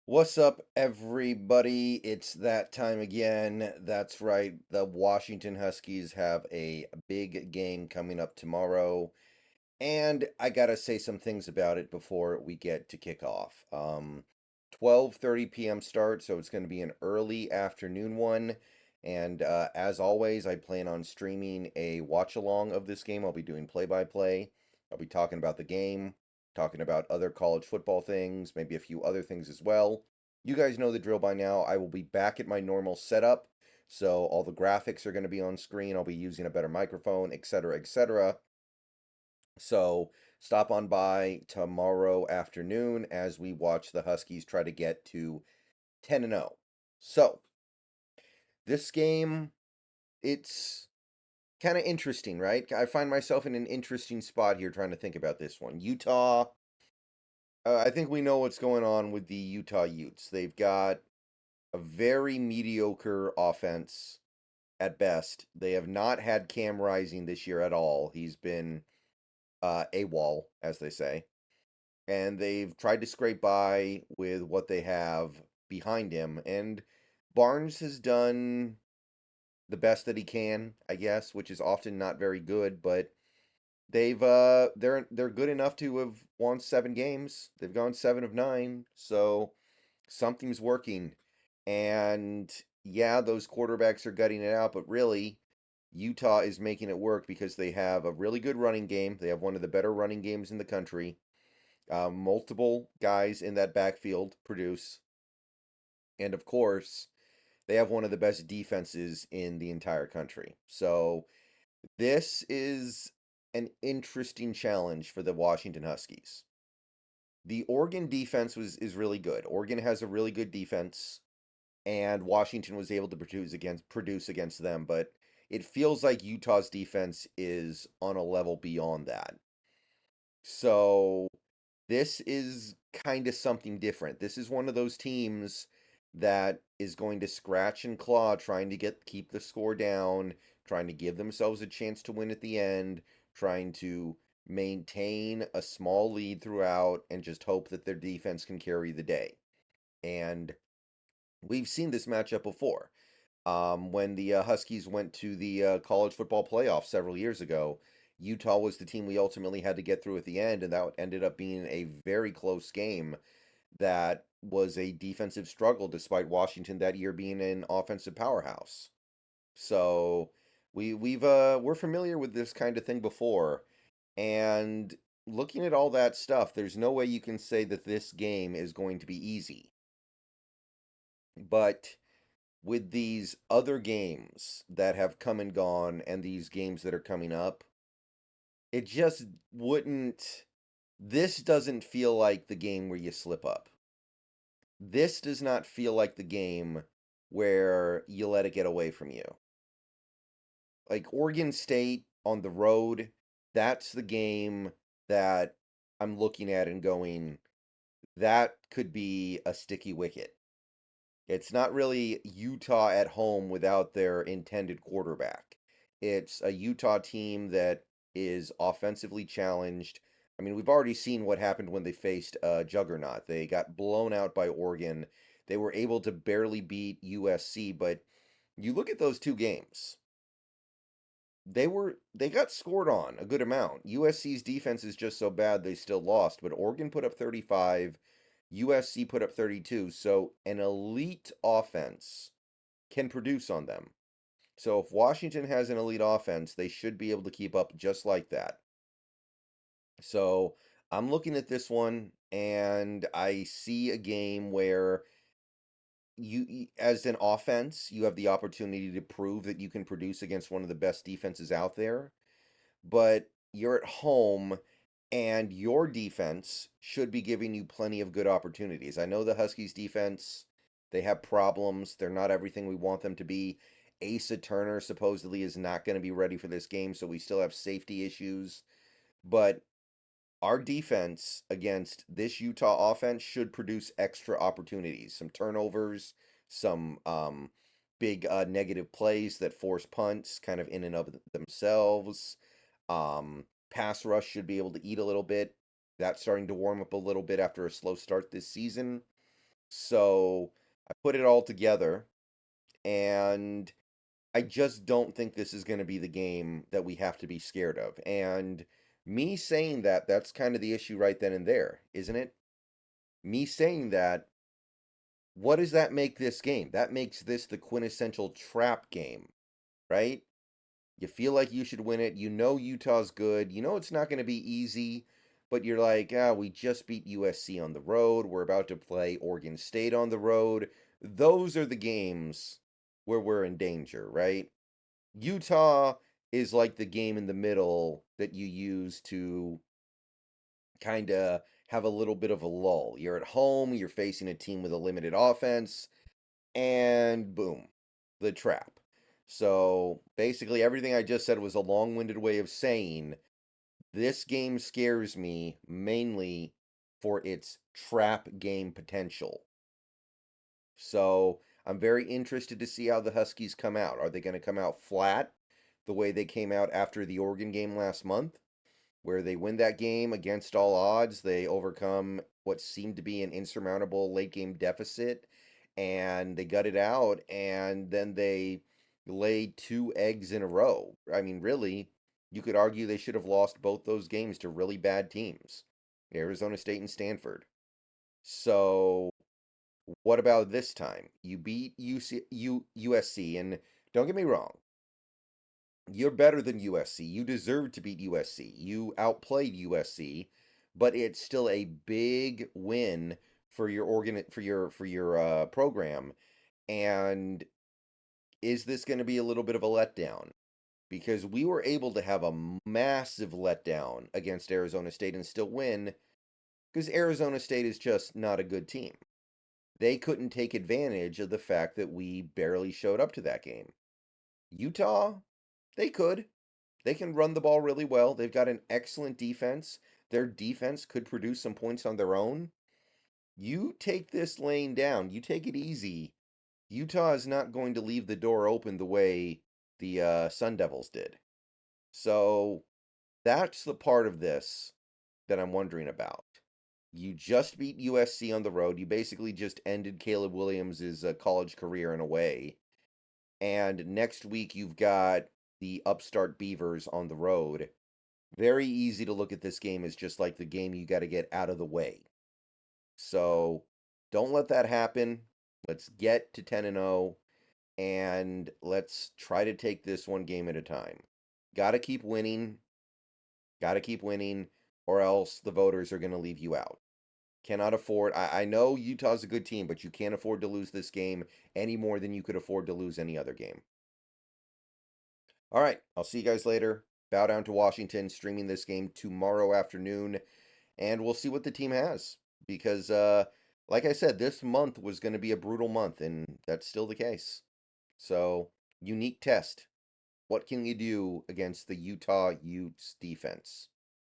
What's up, everybody? It's that time again. That's right. The Washington Huskies have a big game coming up tomorrow, and I gotta say some things about it before we get to kick off. 12:30 p.m. start, so it's going to be an early afternoon one. And as always, I plan on streaming a watch along of this game. I'll be doing play-by-play. I'll be talking about the game, talking about other college football things, maybe a few other things as well. You guys know the drill by now. I will be back at my normal setup, so all the graphics are going to be on screen. I'll be using a better microphone, etc., etc. So stop on by tomorrow afternoon as we watch the Huskies try to get to 10-0. So this game, it's kind of interesting, right? I find myself in an interesting spot here trying to think about this one. Utah, I think we know what's going on with the Utah Utes. They've got a very mediocre offense at best. They have not had Cam Rising this year at all. He's been AWOL, as they say. And they've tried to scrape by with what they have behind him. And Barnes has done the best that he can, I guess, which is often not very good, but they're good enough to have won 7 games. They've gone 7 of 9, so something's working. And yeah, those quarterbacks are gutting it out, but really, Utah is making it work because they have a really good running game. They have one of the better running games in the country. Multiple guys in that backfield produce. And of course, they have one of the best defenses in the entire country. So this is an interesting challenge for the Washington Huskies. The Oregon defense is really good. Oregon has a really good defense, and Washington was able to produce against them, but it feels like Utah's defense is on a level beyond that. So this is kind of something different. This is one of those teams that is going to scratch and claw trying to keep the score down, trying to give themselves a chance to win at the end, trying to maintain a small lead throughout and just hope that their defense can carry the day. And we've seen this matchup before. When the Huskies went to the college football playoff several years ago, Utah was the team we ultimately had to get through at the end, and that ended up being a very close game that was a defensive struggle despite Washington that year being an offensive powerhouse. So we're familiar with this kind of thing before, and looking at all that stuff, there's no way you can say that this game is going to be easy. But with these other games that have come and gone and these games that are coming up, it just wouldn't. This doesn't feel like the game where you slip up. This does not feel like the game where you let it get away from you. Like Oregon State on the road, that's the game that I'm looking at and going, that could be a sticky wicket. It's not really Utah at home without their intended quarterback. It's a Utah team that is offensively challenged. I mean, we've already seen what happened when they faced Juggernaut. They got blown out by Oregon. They were able to barely beat USC, but you look at those 2 games. They got scored on a good amount. USC's defense is just so bad they still lost, but Oregon put up 35, USC put up 32, so an elite offense can produce on them. So if Washington has an elite offense, they should be able to keep up just like that. So I'm looking at this one and I see a game where as an offense, you have the opportunity to prove that you can produce against one of the best defenses out there, but you're at home and your defense should be giving you plenty of good opportunities. I know the Huskies defense, they have problems. They're not everything we want them to be. Asa Turner supposedly is not going to be ready for this game, so we still have safety issues. But our defense against this Utah offense should produce extra opportunities, some turnovers, some big negative plays that force punts kind of in and of themselves. Pass rush should be able to eat a little bit. That's starting to warm up a little bit after a slow start this season. So I put it all together, and I just don't think this is going to be the game that we have to be scared of. And me saying that, that's kind of the issue right then and there, isn't it? Me saying that, what does that make this game? That makes this the quintessential trap game, right? You feel like you should win it. You know Utah's good. You know it's not going to be easy, but you're like, we just beat USC on the road. We're about to play Oregon State on the road. Those are the games where we're in danger, right? Utah is like the game in the middle that you use to kind of have a little bit of a lull. You're at home, you're facing a team with a limited offense, and boom, the trap. So basically, everything I just said was a long winded way of saying this game scares me mainly for its trap game potential. So I'm very interested to see how the Huskies come out. Are they going to come out flat the way they came out after the Oregon game last month, where they win that game against all odds? They overcome what seemed to be an insurmountable late game deficit, and they gut it out, and then they laid two eggs in a row. I mean, really, you could argue they should have lost both those games to really bad teams, Arizona State and Stanford. So what about this time? You beat USC, and don't get me wrong, you're better than USC. You deserve to beat USC. You outplayed USC, but it's still a big win for your program. And is this going to be a little bit of a letdown? Because we were able to have a massive letdown against Arizona State and still win, because Arizona State is just not a good team. They couldn't take advantage of the fact that we barely showed up to that game. Utah, they could. They can run the ball really well. They've got an excellent defense. Their defense could produce some points on their own. You take this lane down, you take it easy. Utah is not going to leave the door open the way the Sun Devils did. So that's the part of this that I'm wondering about. You just beat USC on the road. You basically just ended Caleb Williams' college career in a way. And next week you've got the upstart Beavers on the road. Very easy to look at this game as just like the game you got to get out of the way. So don't let that happen. Let's get to 10-0, and let's try to take this one game at a time. Got to keep winning. Got to keep winning, or else the voters are going to leave you out. Cannot afford. I know Utah's a good team, but you can't afford to lose this game any more than you could afford to lose any other game. All right, I'll see you guys later. Bow down to Washington, streaming this game tomorrow afternoon, and we'll see what the team has. Because, like I said, this month was going to be a brutal month, and that's still the case. So, unique test. What can you do against the Utah Utes defense?